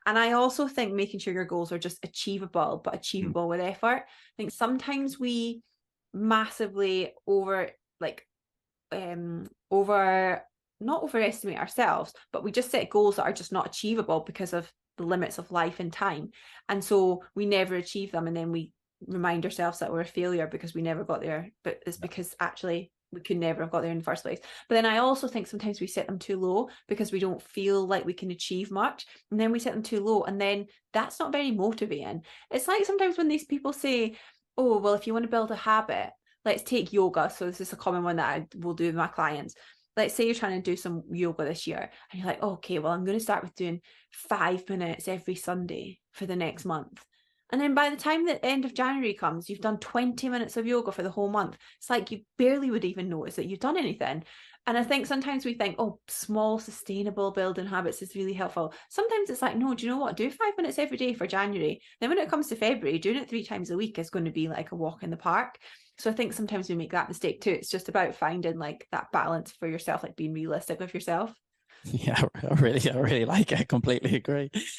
And I also think making sure your goals are just achievable, but achievable with effort. I think sometimes we massively over not overestimate ourselves, but we just set goals that are just not achievable because of the limits of life and time. And so we never achieve them. And then we remind ourselves that we're a failure because we never got there. But it's because actually we could never have got there in the first place. But then I also think sometimes we set them too low because we don't feel like we can achieve much. And then we set them too low. And then that's not very motivating. It's like sometimes when these people say, oh, well, if you want to build a habit, let's take yoga. So this is a common one that I will do with my clients. Let's say you're trying to do some yoga this year and you're like, oh, okay, well, I'm going to start with doing 5 minutes every Sunday for the next month. And then by the time the end of January comes, you've done 20 minutes of yoga for the whole month. It's like you barely would even notice that you've done anything. And I think sometimes we think, oh, small, sustainable building habits is really helpful. Sometimes it's like, no, do you know what? Do 5 minutes every day for January. Then when it comes to February, doing it 3 times a week is going to be like a walk in the park. So I think sometimes we make that mistake too. It's just about finding like that balance for yourself, like being realistic with yourself. Yeah, I really like it. I completely agree.